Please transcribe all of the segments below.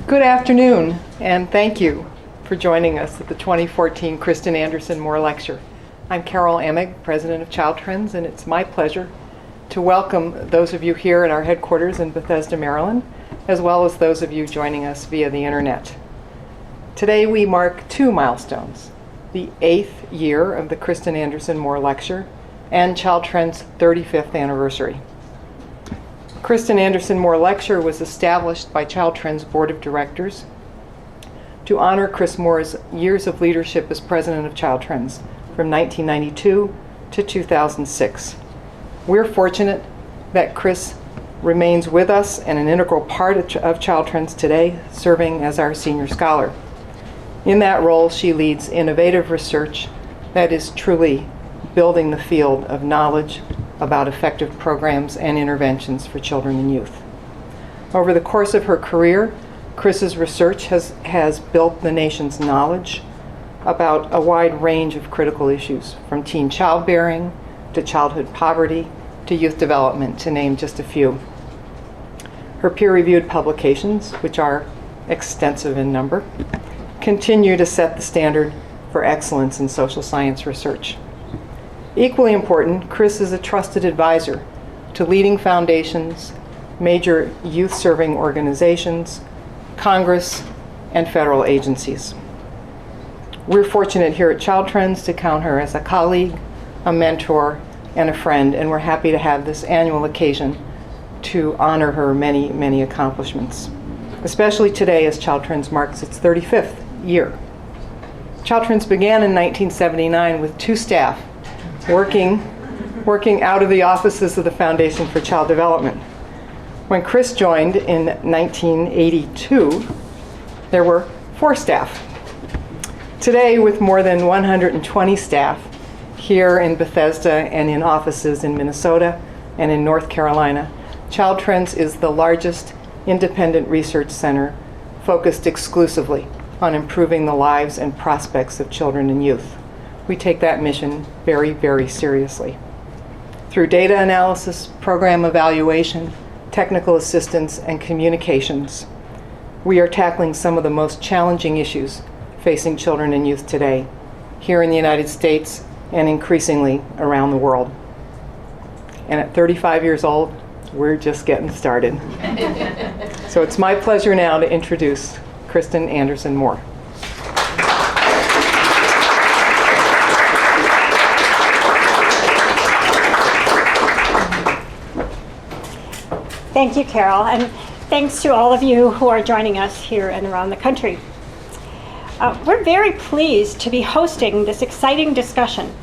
Good afternoon, and thank you for joining us at the 2014 Kristin Anderson Moore Lecture. I'm Carol Amig, President of Child Trends, and it's my pleasure to welcome those of you here at our headquarters in Bethesda, Maryland, as well as those of you joining us via the internet. Today we mark two milestones: the 8th year of the Kristin Anderson Moore Lecture and Child Trends' 35th anniversary. Kristin Anderson Moore Lecture was established by Child Trends' Board of Directors to honor Kris Moore's years of leadership as president of Child Trends from 1992 to 2006. We're fortunate that Kris remains with us and an integral part of Child Trends today, serving as our senior scholar. In that role, she leads innovative research that is truly building the field of knowledge about effective programs and interventions for children and youth. Over the course of her career, Kris's research has built the nation's knowledge about a wide range of critical issues, from teen childbearing to childhood poverty to youth development, to name just a few. Her peer-reviewed publications, which are extensive in number, continue to set the standard for excellence in social science research. Equally important, Kris is a trusted advisor to leading foundations, major youth-serving organizations, Congress, and federal agencies. We're fortunate here at Child Trends to count her as a colleague, a mentor, and a friend, and we're happy to have this annual occasion to honor her many, many accomplishments, especially today as Child Trends marks its 35th year. Child Trends began in 1979 with two staff working out of the offices of the Foundation for Child Development. When Kris joined in 1982, there were 4 staff. Today, with more than 120 staff here in Bethesda and in offices in Minnesota and in North Carolina, Child Trends is the largest independent research center focused exclusively on improving the lives and prospects of children and youth. We take that mission very, very seriously. Through data analysis, program evaluation, technical assistance, and communications, we are tackling some of the most challenging issues facing children and youth today, here in the United States and increasingly around the world. And at 35 years old, we're just getting started. So it's my pleasure now to introduce Kristin Anderson Moore. Thank you, Carol, and thanks to all of you who are joining us here and around the country. We're very pleased to be hosting this exciting discussion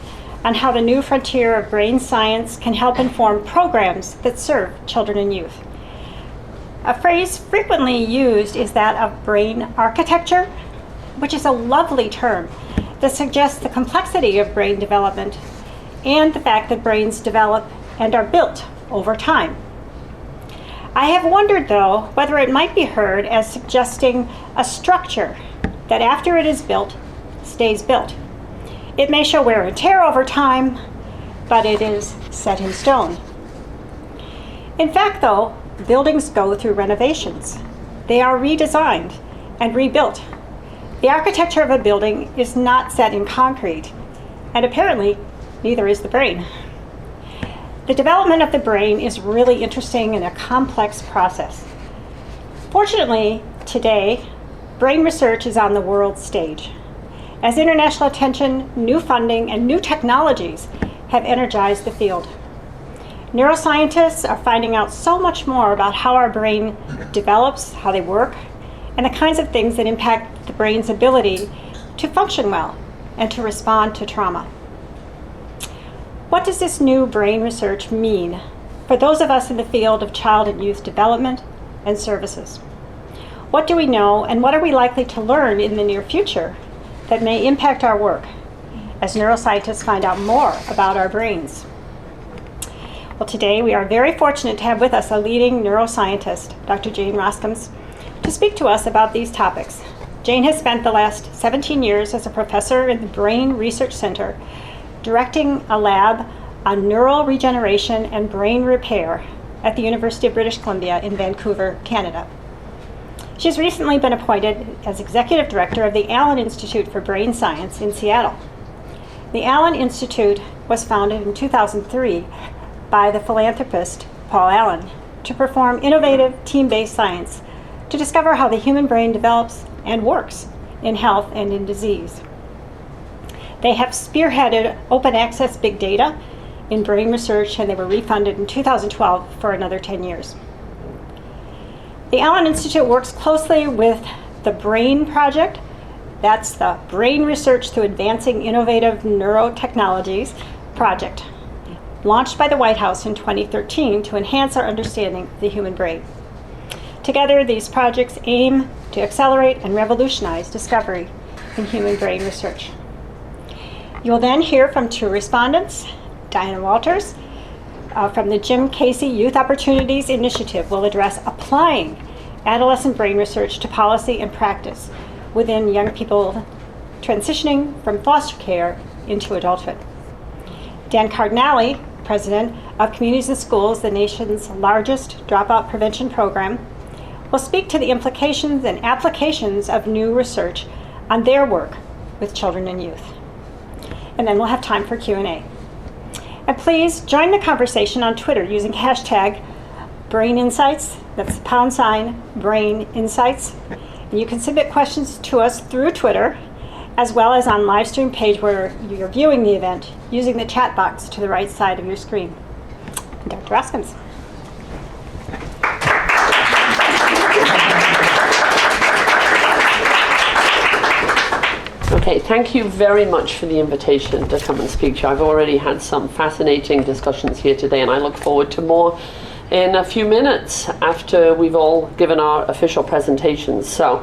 on how the new frontier of brain science can help inform programs that serve children and youth. A phrase frequently used is that of brain architecture, which is a lovely term that suggests the complexity of brain development and the fact that brains develop and are built over time. I have wondered, though, whether it might be heard as suggesting a structure that after it is built, stays built. It may show wear and tear over time, but it is set in stone. In fact, though, buildings go through renovations. They are redesigned and rebuilt. The architecture of a building is not set in concrete, and apparently, neither is the brain. The development of the brain is really interesting and a complex process. Fortunately, today, brain research is on the world stage. As international attention, new funding, and new technologies have energized the field. Neuroscientists are finding out so much more about how our brain develops, how they work, and the kinds of things that impact the brain's ability to function well and to respond to trauma. What does this new brain research mean for those of us in the field of child and youth development and services? What do we know, and what are we likely to learn in the near future that may impact our work as neuroscientists find out more about our brains? Well, today we are very fortunate to have with us a leading neuroscientist, Dr. Jane Roskams, to speak to us about these topics. Jane has spent the last 17 years as a professor in the Brain Research Center, directing a lab on neural regeneration and brain repair at the University of British Columbia in Vancouver, Canada. She's recently been appointed as Executive Director of the Allen Institute for Brain Science in Seattle. The Allen Institute was founded in 2003 by the philanthropist Paul Allen to perform innovative team-based science to discover how the human brain develops and works in health and in disease. They have spearheaded open access big data in brain research, and they were refunded in 2012 for another 10 years. The Allen Institute works closely with the BRAIN Project. That's the Brain Research Through Advancing Innovative Neurotechnologies project, launched by the White House in 2013 to enhance our understanding of the human brain. Together, these projects aim to accelerate and revolutionize discovery in human brain research. You will then hear from two respondents. Dianna Walters from the Jim Casey Youth Opportunities Initiative will address applying adolescent brain research to policy and practice within young people transitioning from foster care into adulthood. Dan Cardinali, president of Communities and Schools, the nation's largest dropout prevention program, will speak to the implications and applications of new research on their work with children and youth. And then we'll have time for Q&A. And please join the conversation on Twitter using hashtag #BrainInsights. That's #BrainInsights. And you can submit questions to us through Twitter, as well as on live stream page where you're viewing the event using the chat box to the right side of your screen. Dr. Roskams. Okay, thank you very much for the invitation to come and speak to you. I've already had some fascinating discussions here today, and I look forward to more in a few minutes after we've all given our official presentations. So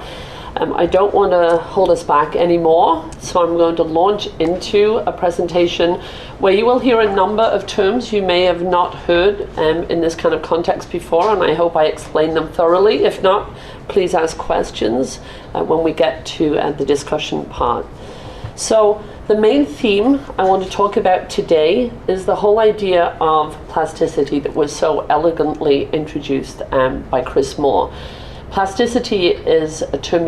I don't want to hold us back anymore, so I'm going to launch into a presentation where you will hear a number of terms you may have not heard in this kind of context before, and I hope I explain them thoroughly. If not, please ask questions when we get to the discussion part. So the main theme I want to talk about today is the whole idea of plasticity that was so elegantly introduced by Kris Moore. Plasticity is a term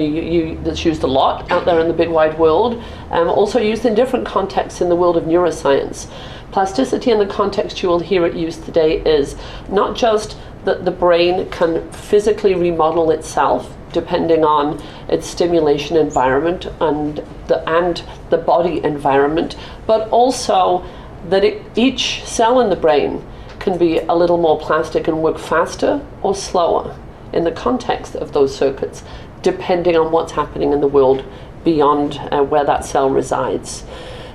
that's used a lot out there in the big wide world, also used in different contexts in the world of neuroscience. Plasticity in the context you will hear it used today is not just that the brain can physically remodel itself depending on its stimulation environment and the body environment, but also that each cell in the brain can be a little more plastic and work faster or slower in the context of those circuits, depending on what's happening in the world beyond where that cell resides.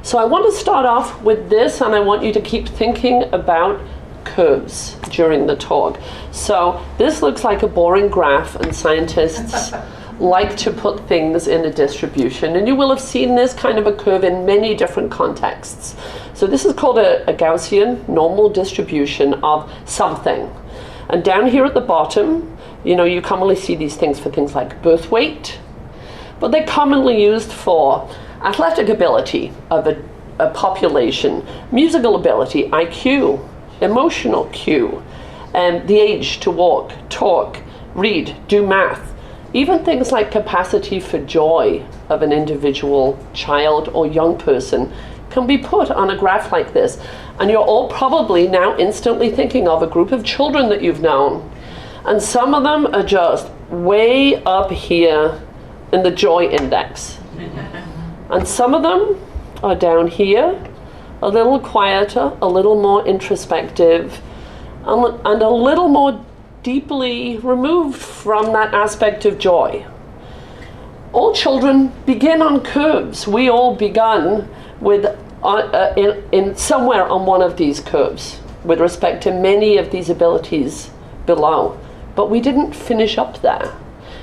So I want to start off with this, and I want you to keep thinking about curves during the talk. So this looks like a boring graph, and scientists like to put things in a distribution, and you will have seen this kind of a curve in many different contexts. So this is called a Gaussian normal distribution of something. And down here at the bottom, you commonly see these things for things like birth weight, but they're commonly used for athletic ability of a population, musical ability, IQ, emotional Q, the age to walk, talk, read, do math, even things like capacity for joy of an individual child or young person can be put on a graph like this. And you're all probably now instantly thinking of a group of children that you've known. And some of them are just way up here in the joy index. And some of them are down here, a little quieter, a little more introspective, and a little more deeply removed from that aspect of joy. All children begin on curves. We all begun with in somewhere on one of these curves with respect to many of these abilities below. But we didn't finish up there.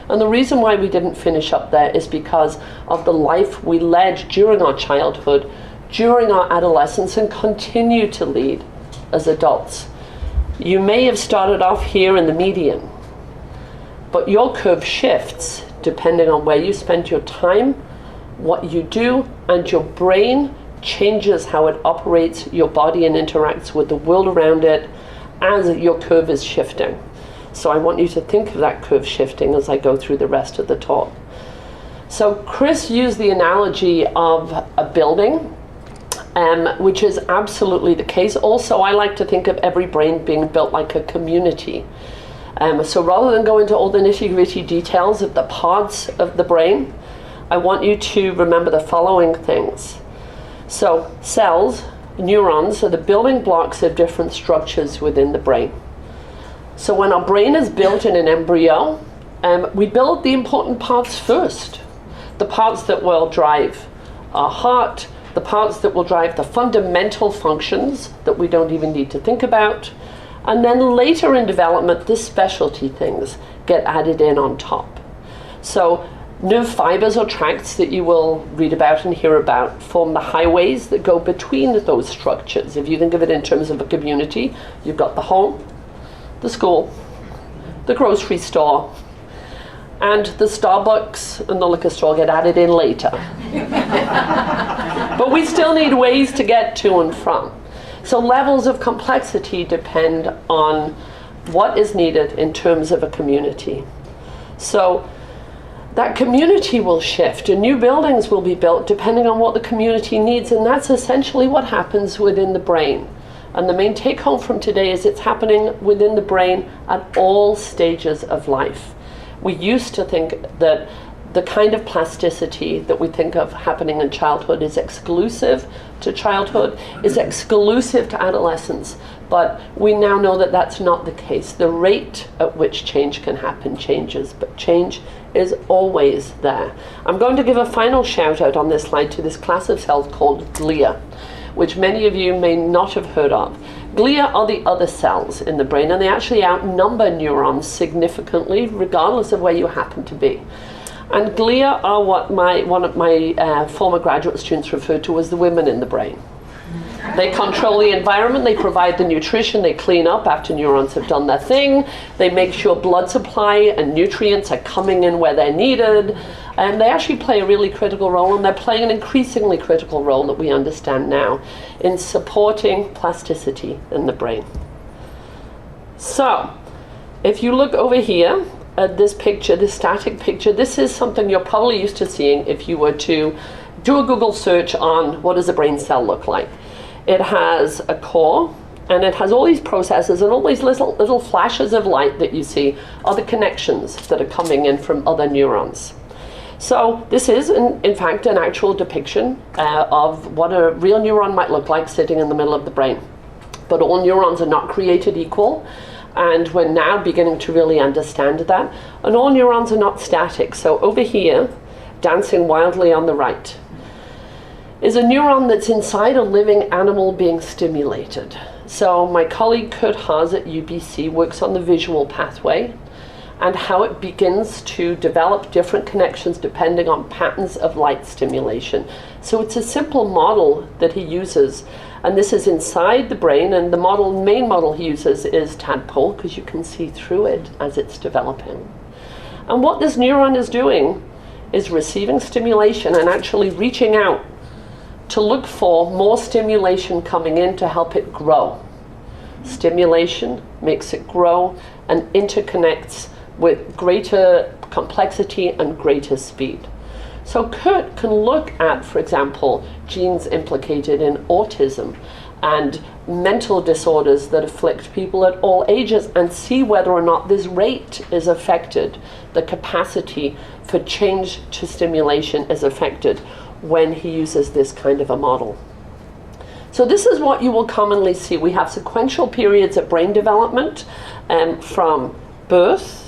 And the reason why we didn't finish up there is because of the life we led during our childhood, during our adolescence, and continue to lead as adults. You may have started off here in the median, but your curve shifts depending on where you spend your time, what you do, and your brain changes how it operates your body and interacts with the world around it as your curve is shifting. So I want you to think of that curve shifting as I go through the rest of the talk. So Kris used the analogy of a building, which is absolutely the case. Also, I like to think of every brain being built like a community. So rather than go into all the nitty-gritty details of the parts of the brain, I want you to remember the following things. So cells, neurons, are the building blocks of different structures within the brain. So when our brain is built in an embryo, we build the important parts first. The parts that will drive our heart, the parts that will drive the fundamental functions that we don't even need to think about. And then later in development, the specialty things get added in on top. So nerve fibers or tracts that you will read about and hear about form the highways that go between those structures. If you think of it in terms of a community, you've got the home, the school, the grocery store, and the Starbucks and the liquor store get added in later. But we still need ways to get to and from. So levels of complexity depend on what is needed in terms of a community. So that community will shift, and new buildings will be built depending on what the community needs, and that's essentially what happens within the brain. And the main take home from today is it's happening within the brain at all stages of life. We used to think that the kind of plasticity that we think of happening in childhood is exclusive to childhood, is exclusive to adolescence. But we now know that that's not the case. The rate at which change can happen changes, but change is always there. I'm going to give a final shout out on this slide to this class of cells called Glia, which many of you may not have heard of. Glia are the other cells in the brain, and they actually outnumber neurons significantly, regardless of where you happen to be. And glia are what one of my former graduate students referred to as the women in the brain. They control the environment, they provide the nutrition, they clean up after neurons have done their thing, they make sure blood supply and nutrients are coming in where they're needed, and they actually play a really critical role, and they're playing an increasingly critical role that we understand now in supporting plasticity in the brain. So, if you look over here at this picture, this static picture, this is something you're probably used to seeing if you were to do a Google search on what does a brain cell look like. It has a core, and it has all these processes, and all these little flashes of light that you see are the connections that are coming in from other neurons. So this is, in fact, an actual depiction of what a real neuron might look like sitting in the middle of the brain. But all neurons are not created equal, and we're now beginning to really understand that. And all neurons are not static. So over here, dancing wildly on the right, is a neuron that's inside a living animal being stimulated. So my colleague Kurt Haas at UBC works on the visual pathway and how it begins to develop different connections depending on patterns of light stimulation. So it's a simple model that he uses, and this is inside the brain, and the main model he uses is tadpole, because you can see through it as it's developing. And what this neuron is doing is receiving stimulation and actually reaching out to look for more stimulation coming in to help it grow. Stimulation makes it grow and interconnects with greater complexity and greater speed. So Kurt can look at, for example, genes implicated in autism and mental disorders that afflict people at all ages and see whether or not this rate is affected, the capacity for change to stimulation is affected when he uses this kind of a model. So this is what you will commonly see. We have sequential periods of brain development from birth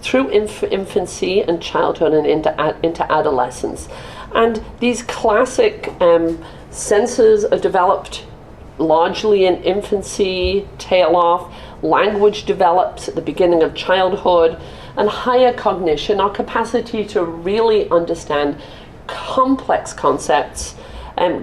through infancy and childhood and into adolescence. And these classic senses are developed largely in infancy, tail off. Language develops at the beginning of childhood, and higher cognition, our capacity to really understand complex concepts,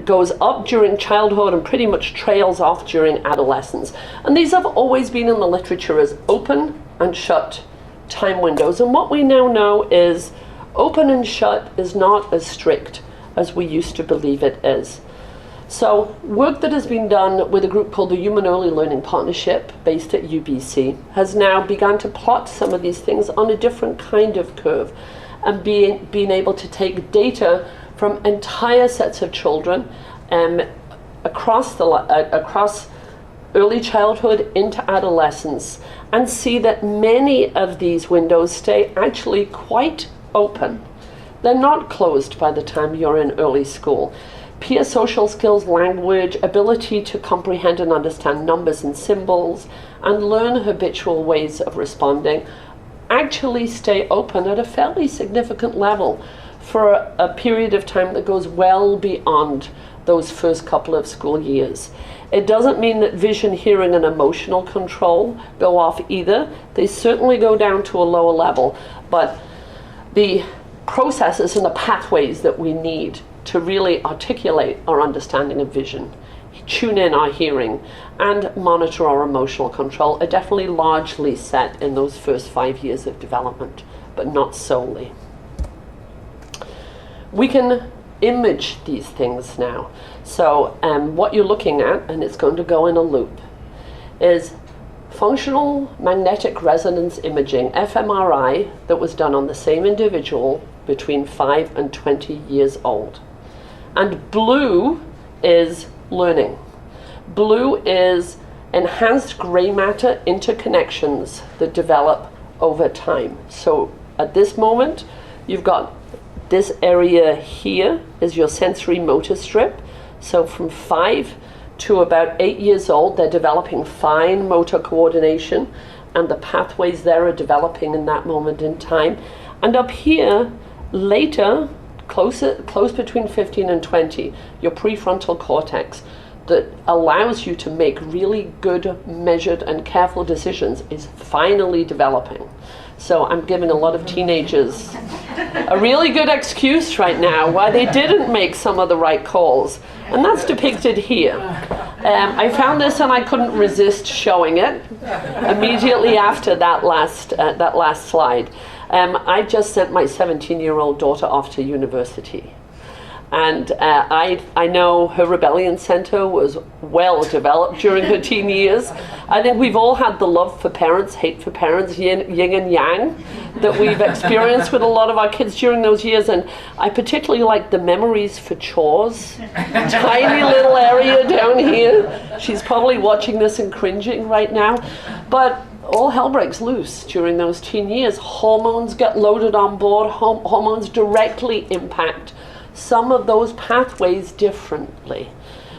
goes up during childhood and pretty much trails off during adolescence. And these have always been in the literature as open and shut time windows. And what we now know is open and shut is not as strict as we used to believe it is. So work that has been done with a group called the Human Early Learning Partnership, based at UBC, has now begun to plot some of these things on a different kind of curve, and being able to take data from entire sets of children across early childhood into adolescence, and see that many of these windows stay actually quite open. They're not closed by the time you're in early school. Peer social skills, language, ability to comprehend and understand numbers and symbols, and learn habitual ways of responding actually stay open at a fairly significant level for a period of time that goes well beyond those first couple of school years. It doesn't mean that vision, hearing, and emotional control go off either. They certainly go down to a lower level, but the processes and the pathways that we need to really articulate our understanding of vision, tune in our hearing, and monitor our emotional control are definitely largely set in those first 5 years of development, but not solely. We can image these things now. So what you're looking at, and it's going to go in a loop, is functional magnetic resonance imaging, fMRI, that was done on the same individual between 5 and 20 years old. And blue is learning. Blue is enhanced gray matter interconnections that develop over time. So at this moment, you've got this area here is your sensory motor strip. So from 5 to about 8 years old, they're developing fine motor coordination, and the pathways there are developing in that moment in time. And up here, later, close between 15 and 20, your prefrontal cortex that allows you to make really good, measured, and careful decisions is finally developing. So I'm giving a lot of teenagers a really good excuse right now why they didn't make some of the right calls. And that's depicted here. I found this and I couldn't resist showing it immediately after that last slide. I just sent my 17-year-old daughter off to university. And I know her rebellion center was well developed during her teen years. I think we've all had the love for parents, hate for parents, yin and yang, that we've experienced with a lot of our kids during those years. And I particularly like the memories for chores. Tiny little area down here. She's probably watching this and cringing right now. But all hell breaks loose during those teen years. Hormones get loaded on board. Hormones directly impact some of those pathways differently.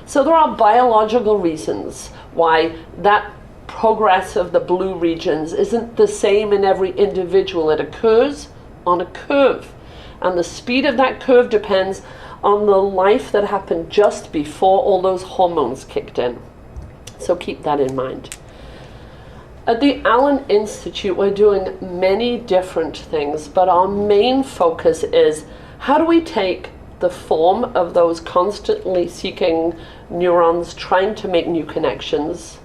So there are biological reasons why that progress of the blue regions isn't the same in every individual. It occurs on a curve, and the speed of that curve depends on the life that happened just before all those hormones kicked in. So keep that in mind. At the Allen Institute, we're doing many different things, but our main focus is how do we take the form of those constantly seeking neurons trying to make new connections,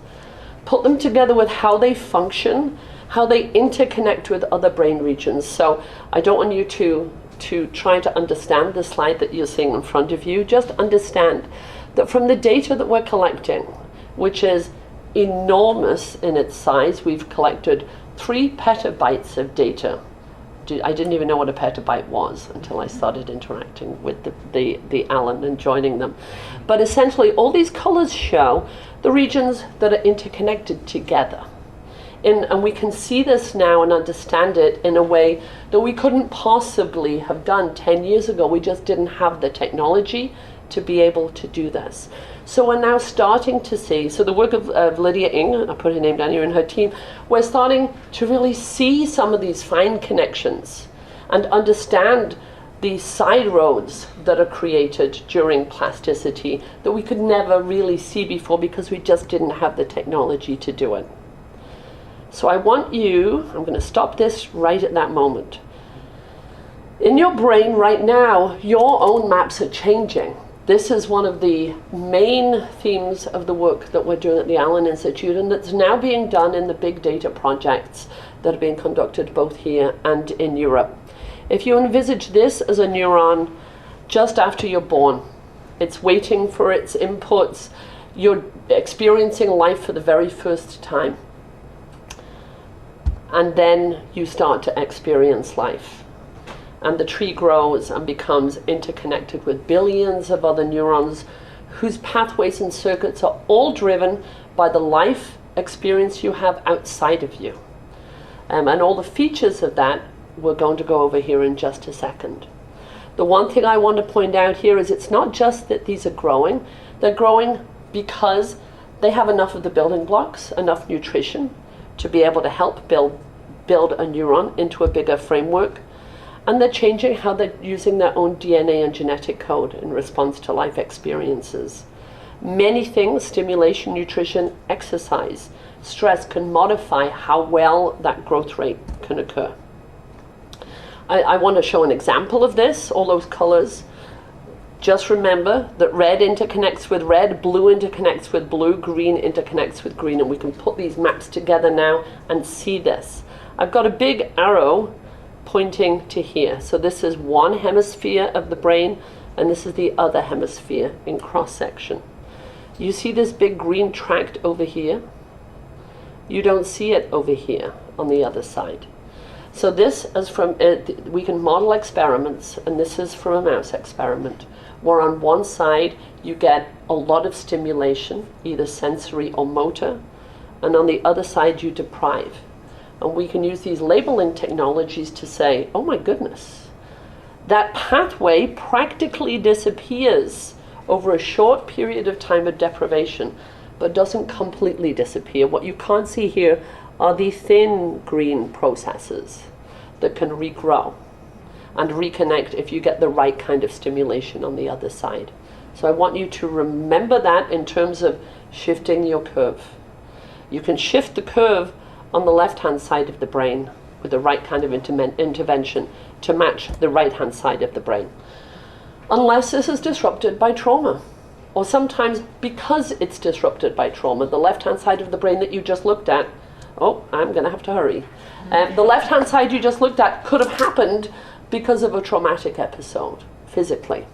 put them together with how they function, how they interconnect with other brain regions. So I don't want you to try to understand the slide that you're seeing in front of you. Just understand that from the data that we're collecting, which is enormous in its size, we've collected 3 petabytes of data. I didn't even know what a petabyte was until I started interacting with the Allen and joining them. But essentially, all these colors show the regions that are interconnected together. And we can see this now and understand it in a way that we couldn't possibly have done 10 years ago. We just didn't have the technology to be able to do this. So we're now starting to see, so the work of Lydia Ng, I put her name down here, and her team, we're starting to really see some of these fine connections and understand the side roads that are created during plasticity that we could never really see before because we just didn't have the technology to do it. So I want you, I'm going to stop this right at that moment. In your brain right now, your own maps are changing. This is one of the main themes of the work that we're doing at the Allen Institute, and that's now being done in the big data projects that are being conducted both here and in Europe. If you envisage this as a neuron just after you're born, It's waiting for its inputs. You're experiencing life for the very first time. And then you start to experience life. And the tree grows and becomes interconnected with billions of other neurons whose pathways and circuits are all driven by the life experience you have outside of you. And all the features of that we're going to go over here in just a second. The one thing I want to point out here is it's not just that these are growing. They're growing because they have enough of the building blocks, enough nutrition to be able to help build a neuron into a bigger framework. And they're changing how they're using their own DNA and genetic code in response to life experiences. Many things, stimulation, nutrition, exercise, stress, can modify how well that growth rate can occur. I want to show an example of this, all those colors. Just remember that red interconnects with red, blue interconnects with blue, green interconnects with green, and we can put these maps together now and see this. I've got a big arrow pointing to here. So this is one hemisphere of the brain, and this is the other hemisphere in cross-section. You see this big green tract over here? You don't see it over here on the other side. So this is from, we can model experiments, and this is from a mouse experiment, where on one side you get a lot of stimulation, either sensory or motor, and on the other side you deprive. And we can use these labeling technologies to say, oh my goodness, that pathway practically disappears over a short period of time of deprivation, but doesn't completely disappear. What you can't see here are the thin green processes that can regrow and reconnect if you get the right kind of stimulation on the other side. So I want you to remember that in terms of shifting your curve. You can shift the curve on the left-hand side of the brain with the right kind of intervention to match the right-hand side of the brain. Unless this is disrupted by trauma. Or sometimes because it's disrupted by trauma, the left-hand side of the brain that you just looked at, oh, I'm going to have to hurry. The left-hand side you just looked at could have happened because of a traumatic episode, physically.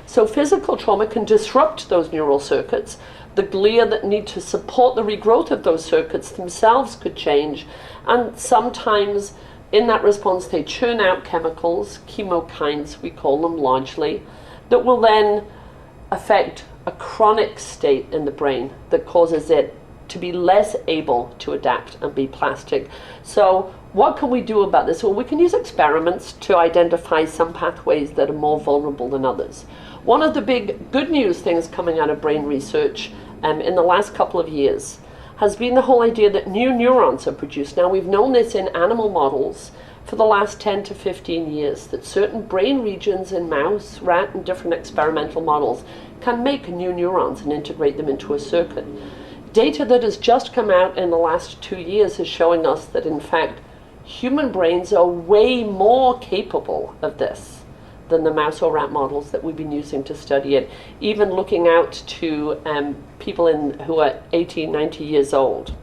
So physical trauma can disrupt those neural circuits. The glia that need to support the regrowth of those circuits themselves could change. And sometimes in that response they churn out chemicals, chemokines we call them largely, that will then affect a chronic state in the brain that causes it to be less able to adapt and be plastic. So what can we do about this? Well, we can use experiments to identify some pathways that are more vulnerable than others. One of the big good news things coming out of brain research in the last couple of years has been the whole idea that new neurons are produced. Now, we've known this in animal models for the last 10 to 15 years, that certain brain regions in mouse, rat, and different experimental models can make new neurons and integrate them into a circuit. Data that has just come out in the last 2 years is showing us that, in fact, human brains are way more capable of this than the mouse or rat models that we've been using to study it, even looking out to people who are 80, 90 years old.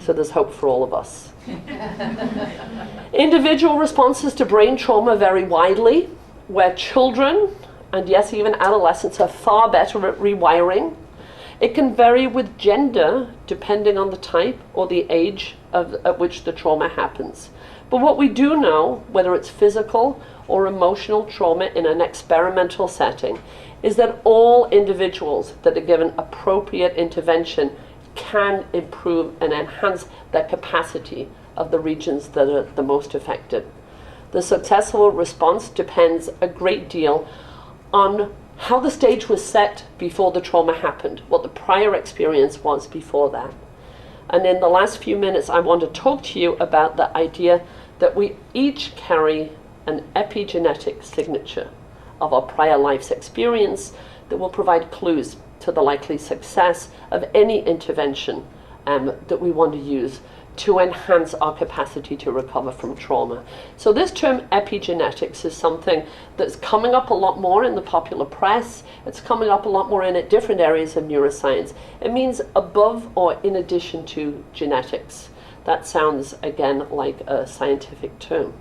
So there's hope for all of us. Individual responses to brain trauma vary widely, where children, and yes, even adolescents, are far better at rewiring. It can vary with gender, depending on the type or the age at which the trauma happens. But what we do know, whether it's physical or emotional trauma in an experimental setting, is that all individuals that are given appropriate intervention can improve and enhance their capacity of the regions that are the most affected. The successful response depends a great deal on how the stage was set before the trauma happened, what the prior experience was before that. And in the last few minutes, I want to talk to you about the idea that we each carry an epigenetic signature of our prior life's experience that will provide clues to the likely success of any intervention that we want to use to enhance our capacity to recover from trauma. So this term epigenetics is something that's coming up a lot more in the popular press. It's coming up a lot more in different areas of neuroscience. It means above or in addition to genetics. That sounds, again, like a scientific term.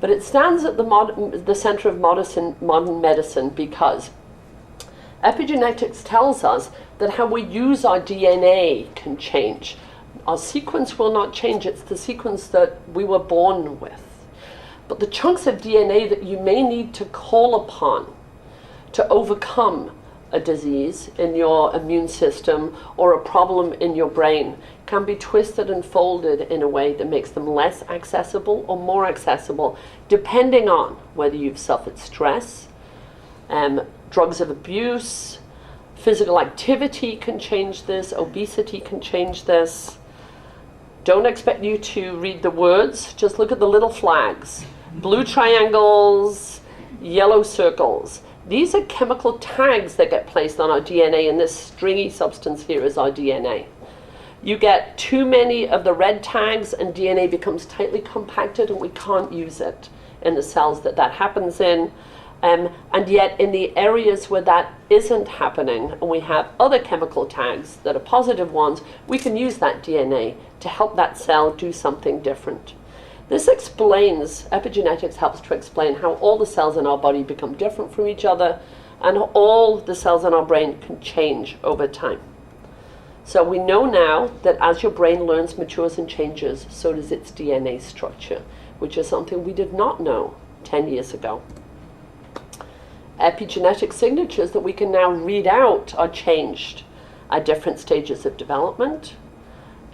But it stands at the center of modern medicine because Epigenetics tells us that how we use our DNA can change. Our sequence will not change. It's the sequence that we were born with. But the chunks of DNA that you may need to call upon to overcome a disease in your immune system or a problem in your brain can be twisted and folded in a way that makes them less accessible or more accessible, depending on whether you've suffered stress, drugs of abuse, physical activity can change this, obesity can change this. Don't expect you to read the words, just look at the little flags. Blue triangles, yellow circles. These are chemical tags that get placed on our DNA, and this stringy substance here is our DNA. You get too many of the red tags and DNA becomes tightly compacted and we can't use it in the cells that happens in. And yet in the areas where that isn't happening and we have other chemical tags that are positive ones, we can use that DNA to help that cell do something different. This explains, epigenetics helps to explain how all the cells in our body become different from each other and all the cells in our brain can change over time. So we know now that as your brain learns, matures, and changes, so does its DNA structure, which is something we did not know 10 years ago. Epigenetic signatures that we can now read out are changed at different stages of development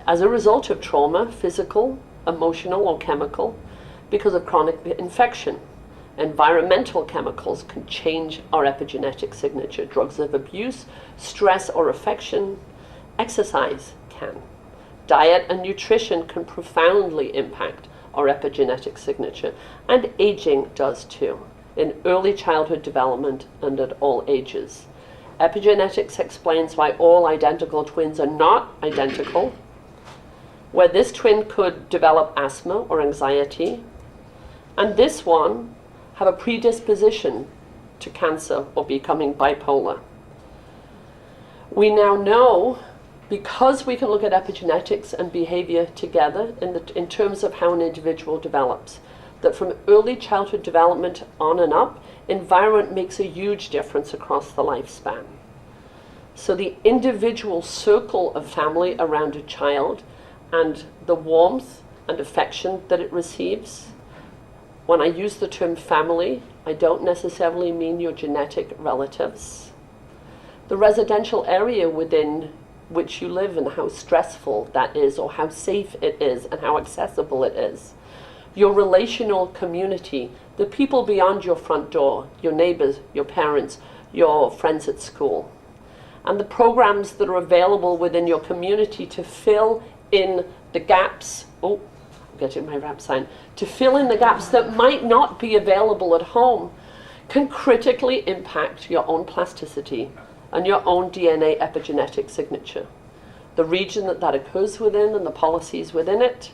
as a result of trauma, physical, emotional, or chemical, because of chronic infection. Environmental chemicals can change our epigenetic signature. Drugs of abuse, stress or affection, exercise can. Diet and nutrition can profoundly impact our epigenetic signature, and aging does too, in early childhood development and at all ages. Epigenetics explains why all identical twins are not identical, where this twin could develop asthma or anxiety, and this one have a predisposition to cancer or becoming bipolar. We now know, because we can look at epigenetics and behavior together in terms of how an individual develops, that from early childhood development on and up, environment makes a huge difference across the lifespan. So the individual circle of family around a child and the warmth and affection that it receives. When I use the term family, I don't necessarily mean your genetic relatives. The residential area within which you live and how stressful that is, or how safe it is and how accessible it is. Your relational community, the people beyond your front door, your neighbors, your parents, your friends at school. And the programs that are available within your community to fill in the gaps, I'm getting my rap sign, to fill in the gaps that might not be available at home, can critically impact your own plasticity and your own DNA epigenetic signature. The region that occurs within and the policies within it,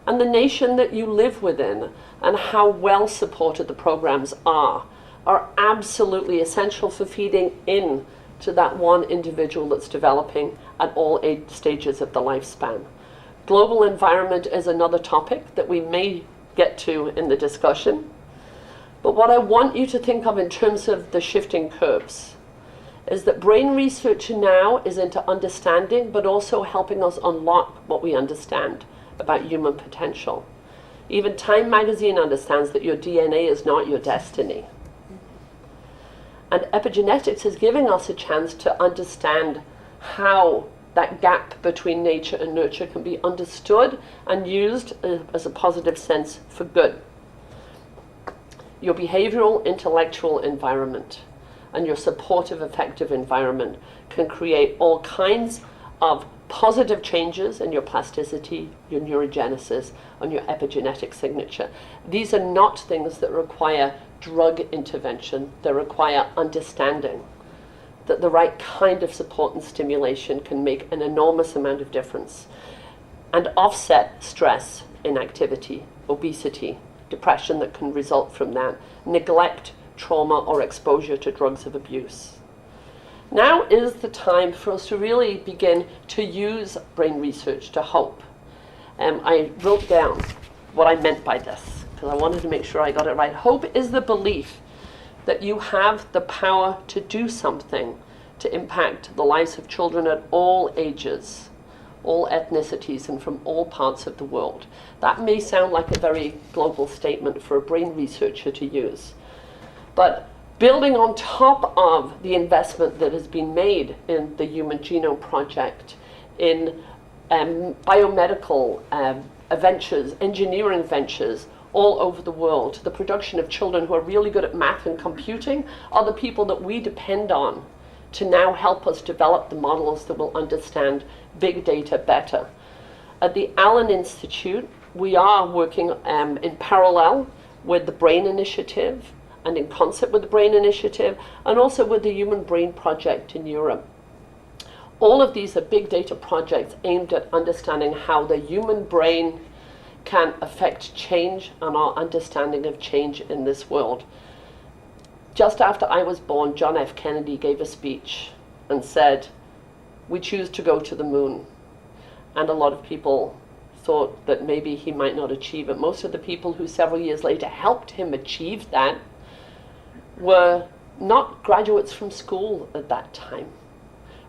and the nation that you live within, and how well supported the programs are absolutely essential for feeding in to that one individual that's developing at all stages of the lifespan. Global environment is another topic that we may get to in the discussion. But what I want you to think of in terms of the shifting curves is that brain research now is into understanding, but also helping us unlock what we understand about human potential. Even Time magazine understands that your DNA is not your destiny. And epigenetics is giving us a chance to understand how that gap between nature and nurture can be understood and used as a positive sense for good. Your behavioral, intellectual environment and your supportive, effective environment can create all kinds of positive changes in your plasticity, your neurogenesis, and your epigenetic signature. These are not things that require drug intervention. They require understanding that the right kind of support and stimulation can make an enormous amount of difference and offset stress, inactivity, obesity, depression that can result from that, neglect, trauma, or exposure to drugs of abuse. Now is the time for us to really begin to use brain research to help. I wrote down what I meant by this, because I wanted to make sure I got it right. Hope is the belief that you have the power to do something to impact the lives of children at all ages, all ethnicities, and from all parts of the world. That may sound like a very global statement for a brain researcher to use, but building on top of the investment that has been made in the Human Genome Project, in biomedical ventures, engineering ventures all over the world, the production of children who are really good at math and computing are the people that we depend on to now help us develop the models that will understand big data better. At the Allen Institute, we are working in parallel with the Brain Initiative and in concert with the Brain Initiative, and also with the Human Brain Project in Europe. All of these are big data projects aimed at understanding how the human brain can affect change and our understanding of change in this world. Just after I was born, John F. Kennedy gave a speech and said, "We choose to go to the moon." And a lot of people thought that maybe he might not achieve it. Most of the people who several years later helped him achieve that were not graduates from school at that time.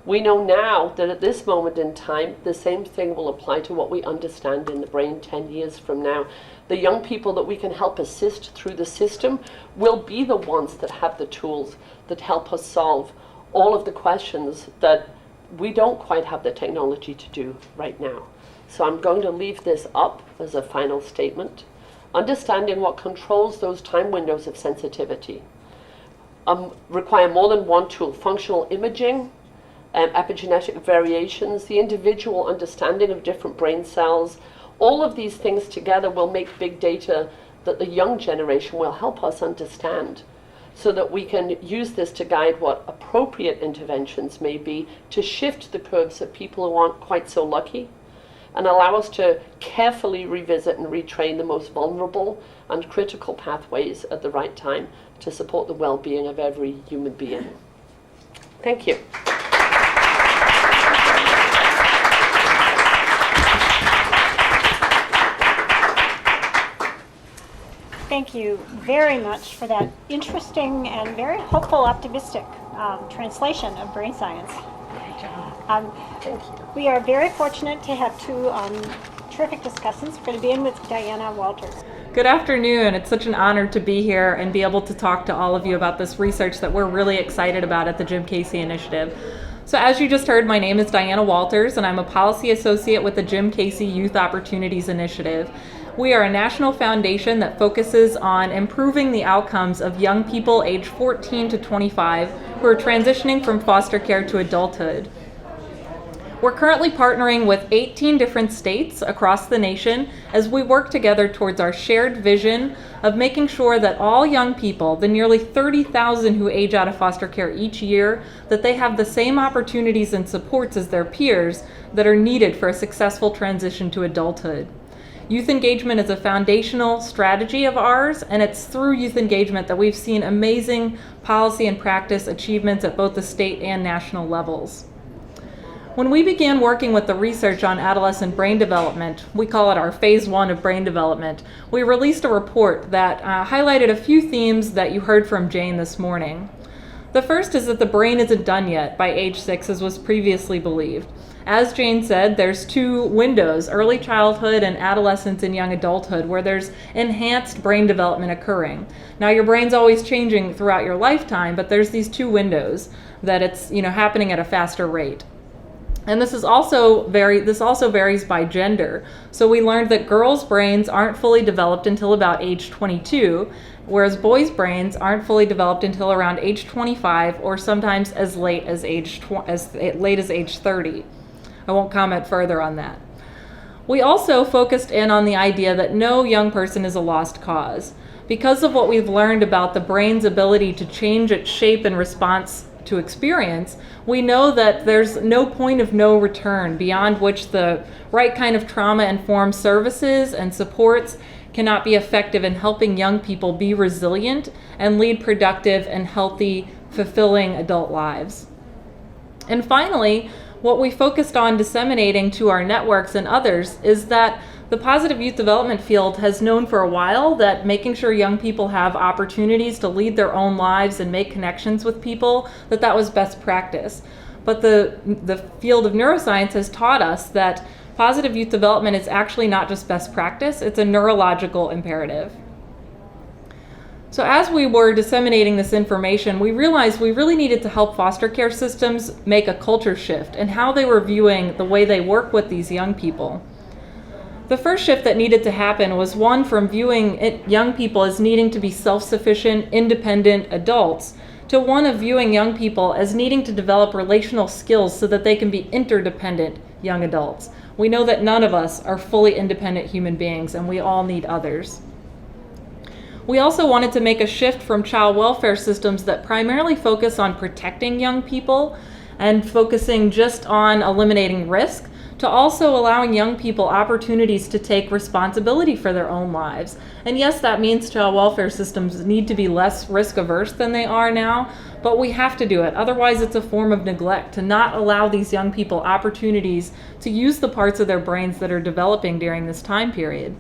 We know now that at this moment in time, the same thing will apply to what we understand in the brain 10 years from now. The young people that we can help assist through the system will be the ones that have the tools that help us solve all of the questions that we don't quite have the technology to do right now. So I'm going to leave this up as a final statement. Understanding what controls those time windows of sensitivity require more than one tool: functional imaging, epigenetic variations, the individual understanding of different brain cells. All of these things together will make big data that the young generation will help us understand, so that we can use this to guide what appropriate interventions may be to shift the curves of people who aren't quite so lucky, and allow us to carefully revisit and retrain the most vulnerable and critical pathways at the right time to support the well-being of every human being. Thank you. Thank you very much for that interesting and very hopeful, optimistic translation of brain science. Great job. We are very fortunate to have two terrific discussants. We're going to begin with Dianna Walters. Good afternoon. It's such an honor to be here and be able to talk to all of you about this research that we're really excited about at the Jim Casey Initiative. So as you just heard, my name is Dianna Walters, and I'm a policy associate with the Jim Casey Youth Opportunities Initiative. We are a national foundation that focuses on improving the outcomes of young people aged 14 to 25 who are transitioning from foster care to adulthood. We're currently partnering with 18 different states across the nation as we work together towards our shared vision of making sure that all young people, the nearly 30,000 who age out of foster care each year, that they have the same opportunities and supports as their peers that are needed for a successful transition to adulthood. Youth engagement is a foundational strategy of ours, and it's through youth engagement that we've seen amazing policy and practice achievements at both the state and national levels. When we began working with the research on adolescent brain development, we call it our phase 1 of brain development, we released a report that highlighted a few themes that you heard from Jane this morning. The first is that the brain isn't done yet by age 6 as was previously believed. As Jane said, there's two windows, early childhood and adolescence and young adulthood, where there's enhanced brain development occurring. Now your brain's always changing throughout your lifetime, but there's these two windows that it's happening at a faster rate. And this also varies by gender. So we learned that girls' brains aren't fully developed until about age 22, whereas boys' brains aren't fully developed until around age 25, or sometimes as late as age 30. I won't comment further on that. We also focused in on the idea that no young person is a lost cause. Because of what we've learned about the brain's ability to change its shape in response to experience, we know that there's no point of no return beyond which the right kind of trauma-informed services and supports cannot be effective in helping young people be resilient and lead productive and healthy, fulfilling adult lives. And finally, what we focused on disseminating to our networks and others is that The positive youth development field has known for a while that making sure young people have opportunities to lead their own lives and make connections with people, that was best practice. But the field of neuroscience has taught us that positive youth development is actually not just best practice, it's a neurological imperative. So as we were disseminating this information, we realized we really needed to help foster care systems make a culture shift in how they were viewing the way they work with these young people. The first shift that needed to happen was one from viewing young people as needing to be self-sufficient, independent adults, to one of viewing young people as needing to develop relational skills so that they can be interdependent young adults. We know that none of us are fully independent human beings, and we all need others. We also wanted to make a shift from child welfare systems that primarily focus on protecting young people and focusing just on eliminating risk, to also allowing young people opportunities to take responsibility for their own lives. And yes, that means child welfare systems need to be less risk averse than they are now, but we have to do it. Otherwise, it's a form of neglect to not allow these young people opportunities to use the parts of their brains that are developing during this time period.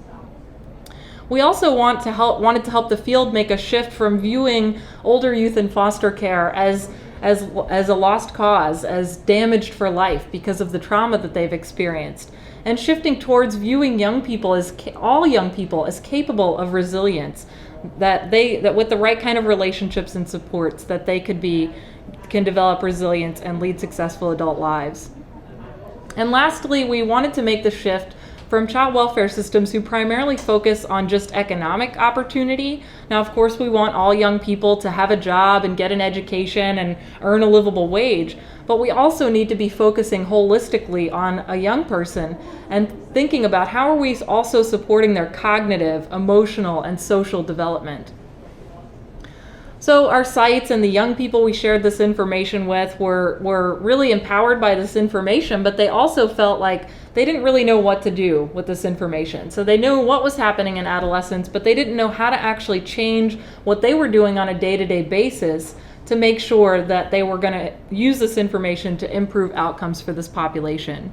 We also wanted to help the field make a shift from viewing older youth in foster care as a lost cause, as damaged for life because of the trauma that they've experienced, and shifting towards viewing young people all young people as capable of resilience, that with the right kind of relationships and supports that they can develop resilience and lead successful adult lives. And lastly, we wanted to make the shift from child welfare systems who primarily focus on just economic opportunity. Now, of course, we want all young people to have a job and get an education and earn a livable wage, but we also need to be focusing holistically on a young person and thinking about how are we also supporting their cognitive, emotional, and social development. So our sites and the young people we shared this information with were really empowered by this information, but they also felt like they didn't really know what to do with this information. So they knew what was happening in adolescence, but they didn't know how to actually change what they were doing on a day-to-day basis to make sure that they were going to use this information to improve outcomes for this population.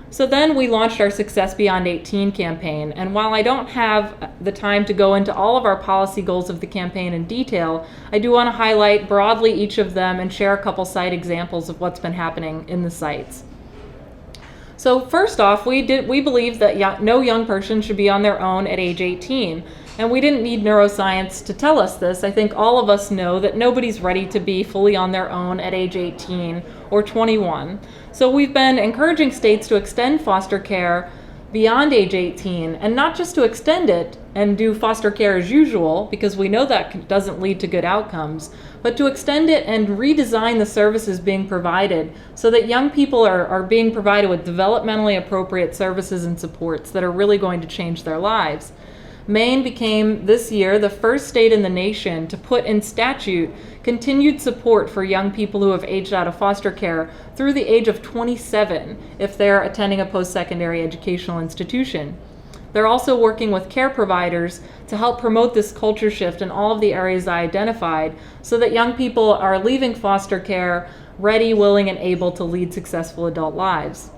So then we launched our Success Beyond 18 campaign, and while I don't have the time to go into all of our policy goals of the campaign in detail, I do want to highlight broadly each of them and share a couple site examples of what's been happening in the sites. So first off, we believe that no young person should be on their own at age 18. And we didn't need neuroscience to tell us this. I think all of us know that nobody's ready to be fully on their own at age 18 or 21. So we've been encouraging states to extend foster care beyond age 18, and not just to extend it and do foster care as usual, because we know that doesn't lead to good outcomes, but to extend it and redesign the services being provided so that young people are being provided with developmentally appropriate services and supports that are really going to change their lives. Maine became this year the first state in the nation to put in statute continued support for young people who have aged out of foster care through the age of 27 if they're attending a post-secondary educational institution. They're also working with care providers to help promote this culture shift in all of the areas I identified so that young people are leaving foster care ready, willing, and able to lead successful adult lives.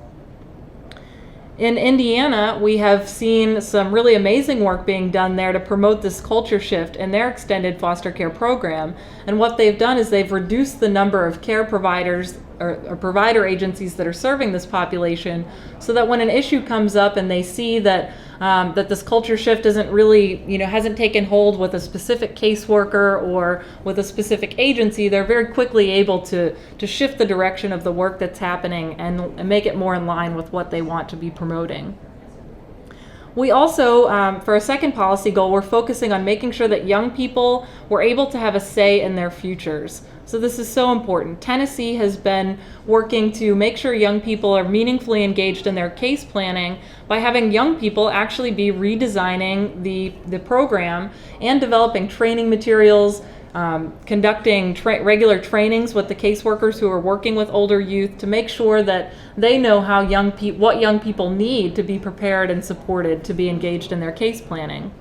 In Indiana, we have seen some really amazing work being done there to promote this culture shift in their extended foster care program. And what they've done is they've reduced the number of care providers or provider agencies that are serving this population so that when an issue comes up and they see that that this culture shift isn't really, hasn't taken hold with a specific caseworker or with a specific agency, they're very quickly able to shift the direction of the work that's happening and make it more in line with what they want to be promoting. We also, for a second policy goal, we're focusing on making sure that young people were able to have a say in their futures. So this is so important. Tennessee has been working to make sure young people are meaningfully engaged in their case planning by having young people actually be redesigning the program and developing training materials, conducting regular trainings with the caseworkers who are working with older youth to make sure that they know how what young people need to be prepared and supported to be engaged in their case planning.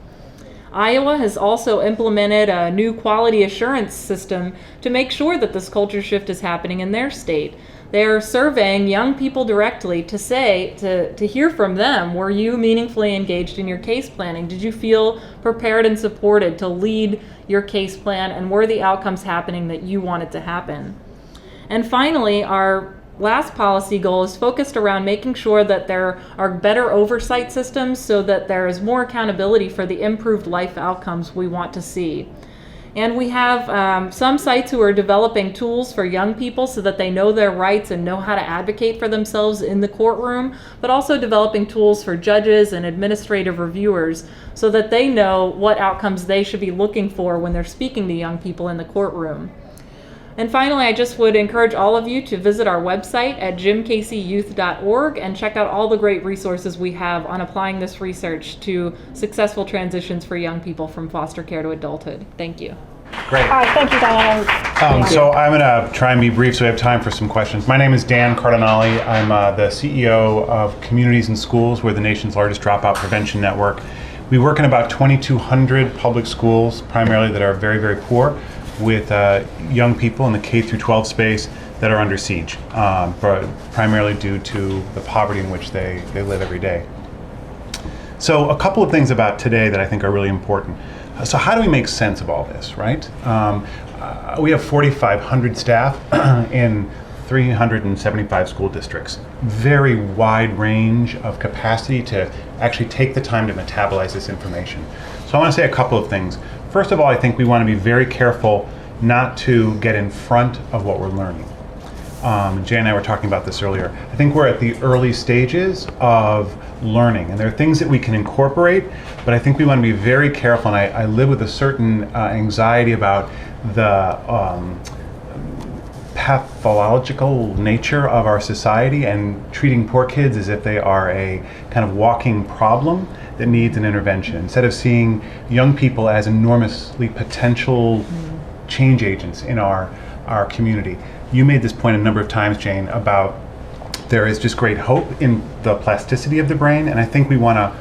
Iowa has also implemented a new quality assurance system to make sure that this culture shift is happening in their state. They're surveying young people directly to say, to hear from them, were you meaningfully engaged in your case planning? Did you feel prepared and supported to lead your case plan, and were the outcomes happening that you wanted to happen? And finally, our last policy goal is focused around making sure that there are better oversight systems so that there is more accountability for the improved life outcomes we want to see. And we have some sites who are developing tools for young people so that they know their rights and know how to advocate for themselves in the courtroom, but also developing tools for judges and administrative reviewers so that they know what outcomes they should be looking for when they're speaking to young people in the courtroom. And finally, I just would encourage all of you to visit our website at jimcaseyouth.org and check out all the great resources we have on applying this research to successful transitions for young people from foster care to adulthood. Thank you. Great. All right, thank you, Dianna. So I'm going to try and be brief so we have time for some questions. My name is Dan Cardinali. I'm the CEO of Communities and Schools. We're the nation's largest dropout prevention network. We work in about 2,200 public schools, primarily that are very, very poor, with young people in the K through 12 space that are under siege, primarily due to the poverty in which they live every day. So a couple of things about today that I think are really important. So how do we make sense of all this, right? We have 4,500 staff in 375 school districts. Very wide range of capacity to actually take the time to metabolize this information. So I want to say a couple of things. First of all, I think we want to be very careful not to get in front of what we're learning. Jane and I were talking about this earlier. I think we're at the early stages of learning, and there are things that we can incorporate, but I think we want to be very careful, and I live with a certain anxiety about the pathological nature of our society and treating poor kids as if they are a kind of walking problem that needs an intervention, instead of seeing young people as enormously potential change agents in our community. You made this point a number of times, Jane, about there is just great hope in the plasticity of the brain, and I think we want to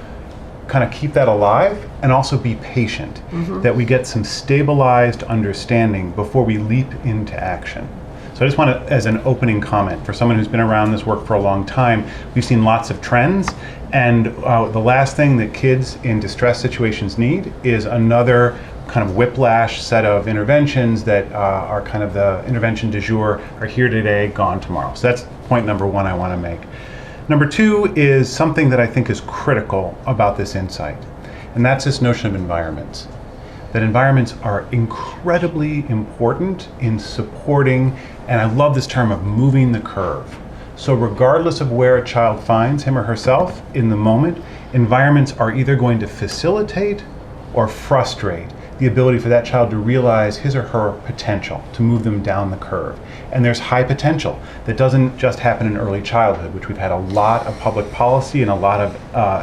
kind of keep that alive and also be patient, that we get some stabilized understanding before we leap into action. So I just want to, as an opening comment, for someone who's been around this work for a long time, we've seen lots of trends, and the last thing that kids in distress situations need is another kind of whiplash set of interventions that are kind of the intervention du jour, are here today, gone tomorrow. So that's point number one I want to make. Number two is something that I think is critical about this insight, and that's this notion of environments. That environments are incredibly important in supporting, and I love this term of moving the curve. So regardless of where a child finds him or herself in the moment, environments are either going to facilitate or frustrate the ability for that child to realize his or her potential, to move them down the curve. And there's high potential that doesn't just happen in early childhood, which we've had a lot of public policy and a lot of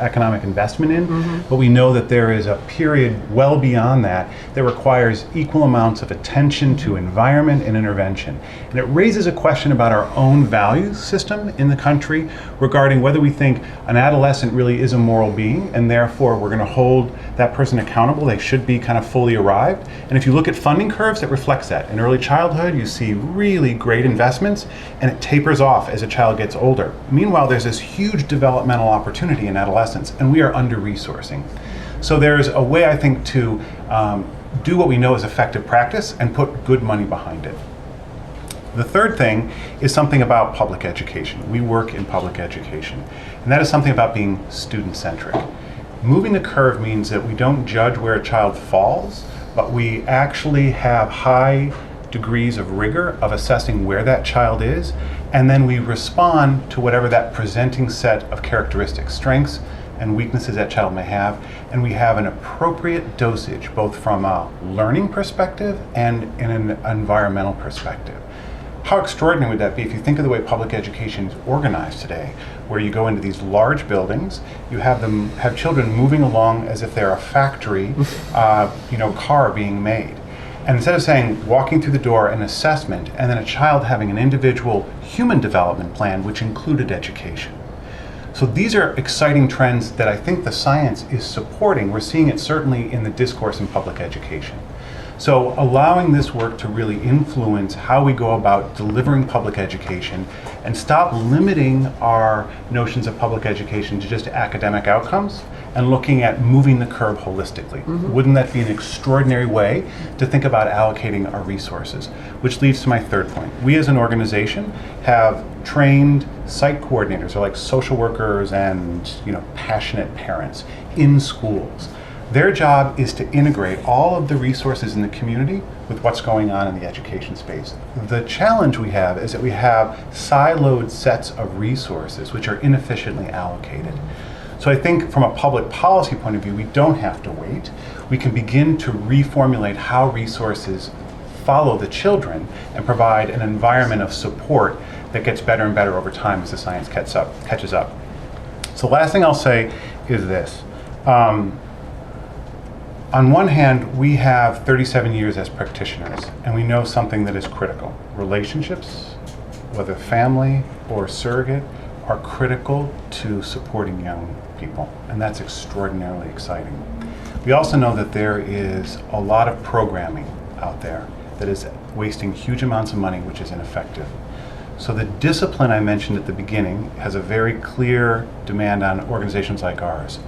economic investment in, but we know that there is a period well beyond that that requires equal amounts of attention to environment and intervention. And it raises a question about our own value system in the country regarding whether we think an adolescent really is a moral being, and therefore we're going to hold that person accountable. They should be kind of fully arrived. And if you look at funding curves, it reflects that. In early childhood, you see really great investments, and it tapers off as a child gets older. Meanwhile, there's this huge developmental opportunity in adolescence, and we are under-resourcing. So there's a way, I think, to do what we know is effective practice and put good money behind it. The third thing is something about public education. We work in public education, and that is something about being student-centric. Moving the curve means that we don't judge where a child falls, but we actually have high degrees of rigor of assessing where that child is, and then we respond to whatever that presenting set of characteristics, strengths and weaknesses that child may have, and we have an appropriate dosage both from a learning perspective and in an environmental perspective. How extraordinary would that be if you think of the way public education is organized today, where you go into these large buildings, you have children moving along as if they're a factory, car being made. And instead of saying walking through the door, an assessment, and then a child having an individual human development plan which included education. So these are exciting trends that I think the science is supporting. We're seeing it certainly in the discourse in public education. So allowing this work to really influence how we go about delivering public education and stop limiting our notions of public education to just academic outcomes and looking at moving the curve holistically. Wouldn't that be an extraordinary way to think about allocating our resources? Which leads to my third point. We as an organization have trained site coordinators, or like social workers and passionate parents in schools. Their job is to integrate all of the resources in the community with what's going on in the education space. The challenge we have is that we have siloed sets of resources which are inefficiently allocated. So I think from a public policy point of view, we don't have to wait. We can begin to reformulate how resources follow the children and provide an environment of support that gets better and better over time as the science catches up. So the last thing I'll say is this. On one hand, we have 37 years as practitioners, and we know something that is critical. Relationships, whether family or surrogate, are critical to supporting young people, and that's extraordinarily exciting. We also know that there is a lot of programming out there that is wasting huge amounts of money, which is ineffective. So the discipline I mentioned at the beginning has a very clear demand on organizations like ours.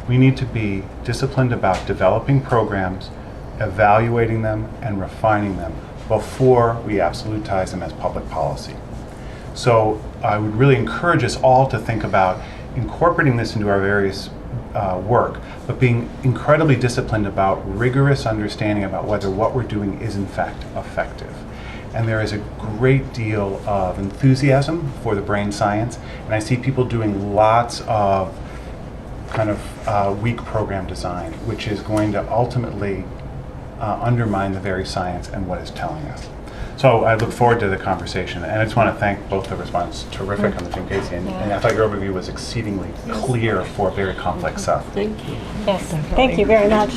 We need to be disciplined about developing programs, evaluating them, and refining them before we absolutize them as public policy. So I would really encourage us all to think about incorporating this into our various work, but being incredibly disciplined about rigorous understanding about whether what we're doing is in fact effective. And there is a great deal of enthusiasm for the brain science, and I see people doing lots of kind of weak program design, which is going to ultimately undermine the very science and what it's telling us. So I look forward to the conversation, and I just want to thank both the respondents. Terrific on the Jim Casey, and I thought your overview was exceedingly clear for very complex stuff. Thank you. Yes, thank you very much.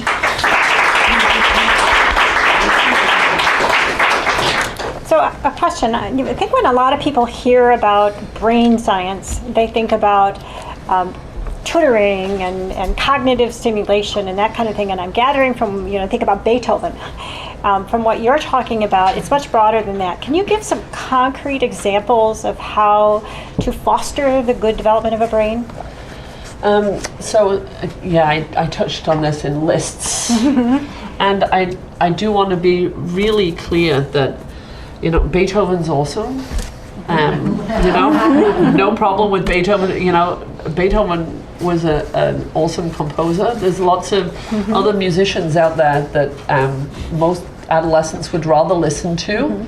So a question, I think when a lot of people hear about brain science, they think about tutoring and cognitive stimulation and that kind of thing, and I'm gathering from, think about Beethoven. From what you're talking about, it's much broader than that. Can you give some concrete examples of how to foster the good development of a brain? I touched on this in lists. And I do want to be really clear that, Beethoven's awesome. No problem with Beethoven. Beethoven was an awesome composer. There's lots of other musicians out there that most adolescents would rather listen to.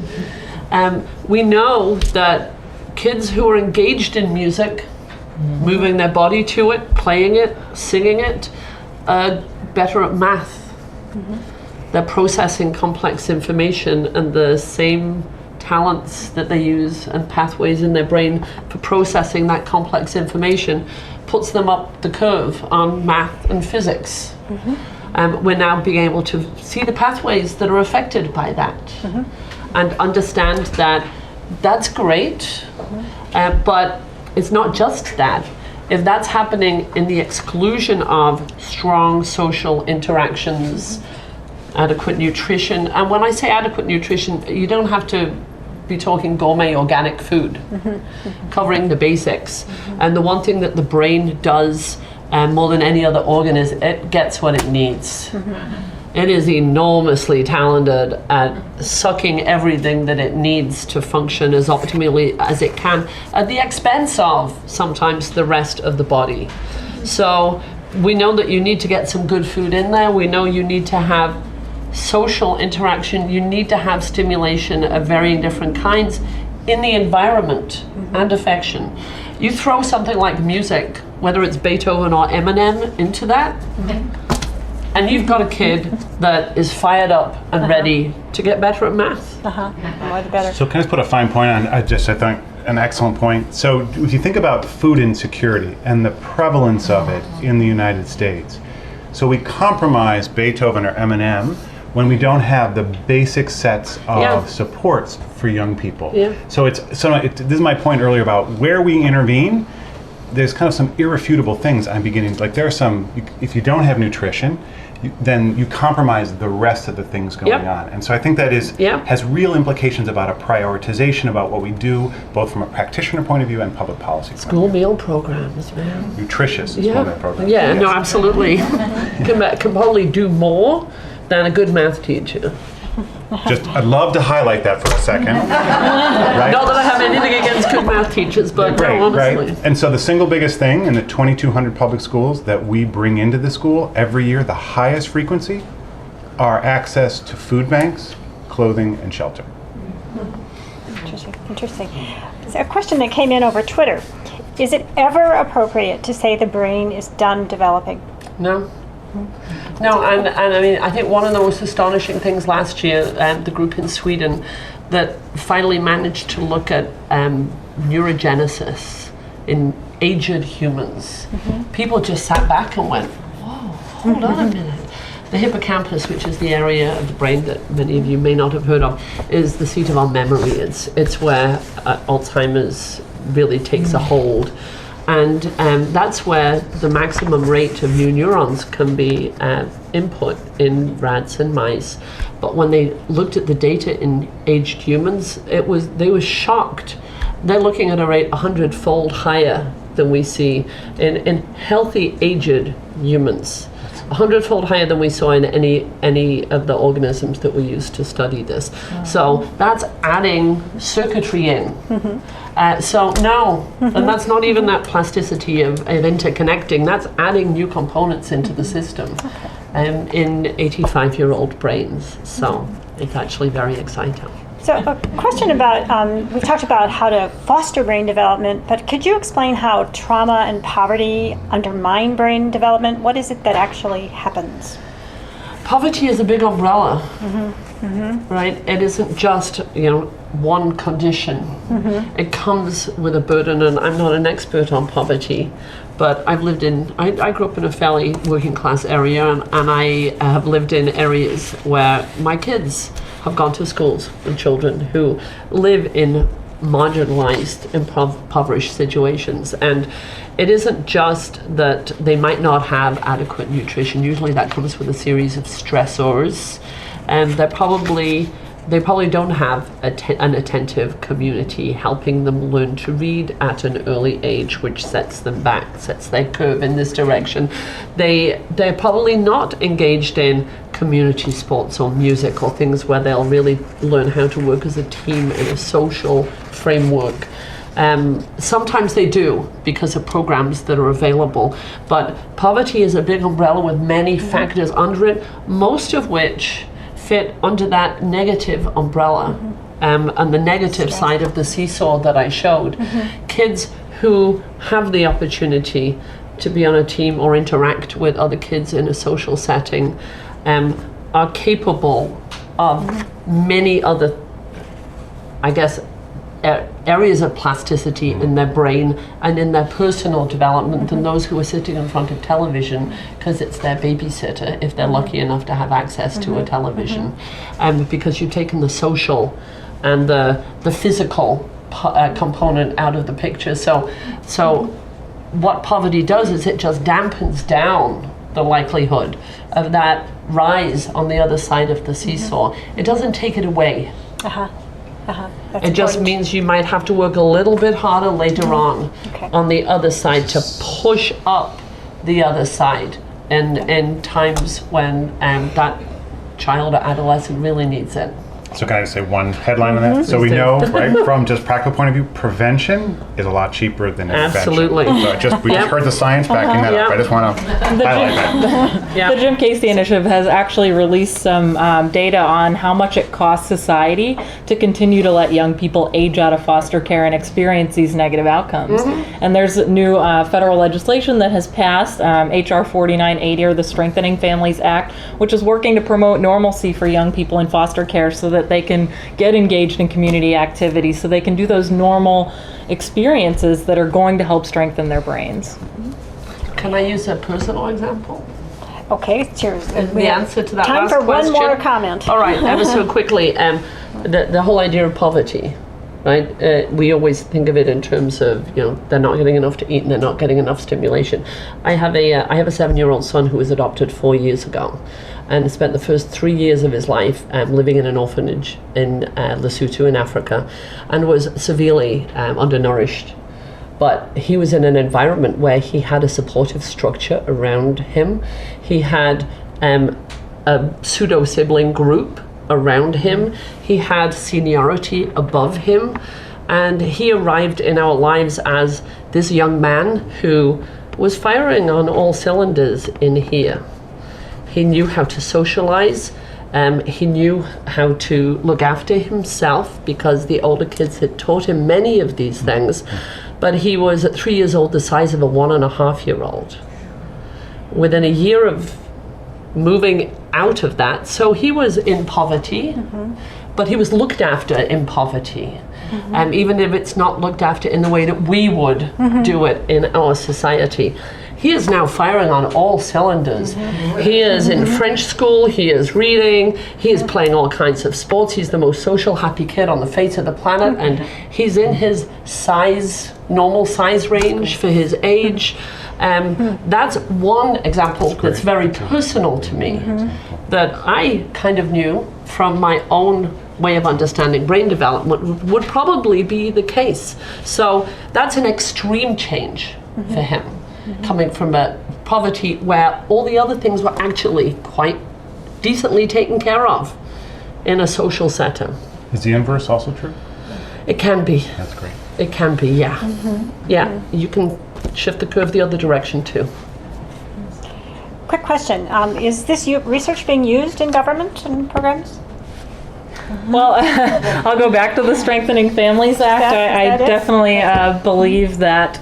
We know that kids who are engaged in music, moving their body to it, playing it, singing it, are better at math. They're processing complex information, and the same talents that they use and pathways in their brain for processing that complex information puts them up the curve on math and physics. We're now being able to see the pathways that are affected by that and understand that that's great, but it's not just that. If that's happening in the exclusion of strong social interactions, adequate nutrition, and when I say adequate nutrition, you don't have to be talking gourmet organic food, covering the basics. And the one thing that the brain does more than any other organ is it gets what it needs. It is enormously talented at sucking everything that it needs to function as optimally as it can, at the expense of sometimes the rest of the body. So we know that you need to get some good food in there. We know you need to have social interaction. You need to have stimulation of varying different kinds in the environment and affection. You throw something like music, whether it's Beethoven or Eminem, into that, and you've got a kid that is fired up and ready to get better at math. More the better. So can I just put a fine point on, I think, an excellent point. So if you think about food insecurity and the prevalence of it in the United States, so we compromise Beethoven or Eminem when we don't have the basic sets of supports for young people. So this is my point earlier about where we intervene. There's kind of some irrefutable things I'm beginning, like there are some, if you don't have nutrition, then you compromise the rest of the things going on. And so I think that has real implications about a prioritization about what we do, both from a practitioner point of view and public policy. School meal programs, man. Nutritious school meal programs. Yeah, no, absolutely. can probably do more than a good math teacher. I'd love to highlight that for a second. Right? Not that I have anything against good math teachers, but no, honestly. Right. And so the single biggest thing in the 2,200 public schools that we bring into the school every year, the highest frequency, are access to food banks, clothing, and shelter. Interesting. So a question that came in over Twitter. Is it ever appropriate to say the brain is done developing? No. No, and I mean, I think one of the most astonishing things last year, the group in Sweden that finally managed to look at neurogenesis in aged humans, people just sat back and went, whoa, hold on a minute. The hippocampus, which is the area of the brain that many of you may not have heard of, is the seat of our memory. It's where Alzheimer's really takes a hold. And that's where the maximum rate of new neurons can be input in rats and mice. But when they looked at the data in aged humans, they were shocked. They're looking at a rate 100-fold higher than we see in healthy aged humans. 100-fold higher than we saw in any of the organisms that we used to study this. So that's adding circuitry in. So no, and that's not even that plasticity of interconnecting, that's adding new components into the system in 85-year-old brains. So it's actually very exciting. So a question about, we talked about how to foster brain development, but could you explain how trauma and poverty undermine brain development? What is it that actually happens? Poverty is a big umbrella, right? It isn't just, one condition. It comes with a burden, and I'm not an expert on poverty, but I grew up in a fairly working class area, and I have lived in areas where my kids have gone to schools with children who live in marginalized, impoverished situations. And it isn't just that they might not have adequate nutrition. Usually that comes with a series of stressors, and they probably don't have an attentive community helping them learn to read at an early age, which sets them back, sets their curve in this direction. They're probably not engaged in community sports or music or things where they'll really learn how to work as a team in a social framework. Sometimes they do because of programs that are available, but poverty is a big umbrella with many factors under it, most of which fit under that negative umbrella, and the negative side of the seesaw that I showed. Kids who have the opportunity to be on a team or interact with other kids in a social setting are capable of many other, areas of plasticity in their brain and in their personal development than those who are sitting in front of television because it's their babysitter, if they're lucky enough to have access to a television. Because you've taken the social and the physical component out of the picture. So what poverty does is it just dampens down the likelihood of that rise on the other side of the seesaw. It doesn't take it away. It just means you might have to work a little bit harder later on the other side to push up the other side in times when that child or adolescent really needs it. So can I just say one headline on that? So we know, right, from just practical point of view, prevention is a lot cheaper than intervention. Absolutely. So we just heard the science backing that up. I just want to highlight that. The Jim Casey Initiative has actually released some data on how much it costs society to continue to let young people age out of foster care and experience these negative outcomes. And there's new federal legislation that has passed, HR 4980, or the Strengthening Families Act, which is working to promote normalcy for young people in foster care so that they can get engaged in community activities, so they can do those normal experiences that are going to help strengthen their brains. Can I use a personal example? Okay, it's yours. The answer to that time last for question. one more comment. All right, ever so quickly, the whole idea of poverty. right? We always think of it in terms of, they're not getting enough to eat and they're not getting enough stimulation. I have a 7-year-old son who was adopted 4 years ago and spent the first 3 years of his life living in an orphanage in Lesotho in Africa, and was severely undernourished. But he was in an environment where he had a supportive structure around him. He had a pseudo-sibling group around him. He had seniority above him. And he arrived in our lives as this young man who was firing on all cylinders in here. He knew how to socialize. He knew how to look after himself because the older kids had taught him many of these things. But he was at 3 years old the size of a 1.5-year-old. Within a year of moving out of that, so he was in poverty, but he was looked after in poverty. Even if it's not looked after in the way that we would do it in our society. He is now firing on all cylinders. He is in French school, he is reading, he is playing all kinds of sports. He's the most social, happy kid on the face of the planet, and he's in his normal size range for his age. That's one example that's very personal to me, that I kind of knew from my own way of understanding brain development would probably be the case. So that's an extreme change for him, coming from a poverty where all the other things were actually quite decently taken care of in a social setting. Is the inverse also true? It can be. That's great. It can be, yeah. Yeah, you can shift the curve the other direction too. Quick question, is this research being used in government and programs? Well, I'll go back to the Strengthening Families Act. I definitely believe that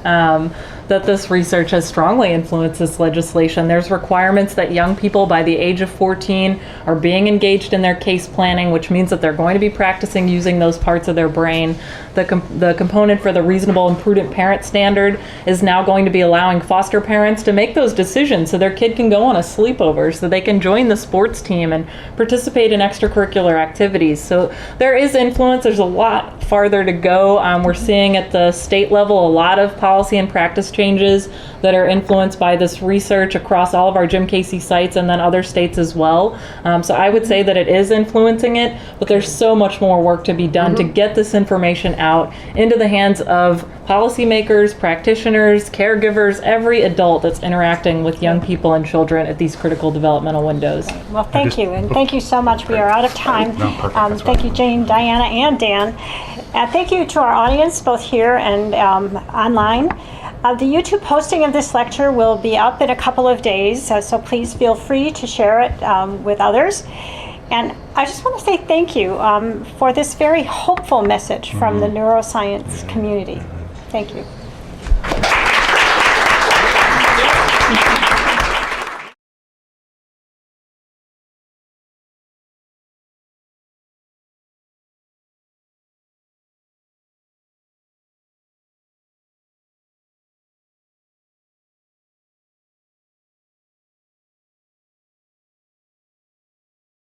that this research has strongly influenced this legislation. There's requirements that young people by the age of 14 are being engaged in their case planning, which means that they're going to be practicing using those parts of their brain. The component for the reasonable and prudent parent standard is now going to be allowing foster parents to make those decisions so their kid can go on a sleepover, so they can join the sports team and participate in extracurricular activities. So there is influence. There's a lot farther to go. We're seeing at the state level a lot of policy and practice changes that are influenced by this research across all of our Jim Casey sites and then other states as well. So I would say that it is influencing it, but there's so much more work to be done to get this information out into the hands of policymakers, practitioners, caregivers, every adult that's interacting with young people and children at these critical developmental windows. Well, thank you, and thank you so much. We are out of time. Thank you, Jane, Dianna, and Dan. Thank you to our audience, both here and online. The YouTube posting of this lecture will be up in a couple of days, so please feel free to share it with others. And I just want to say thank you for this very hopeful message from the neuroscience community. Thank you.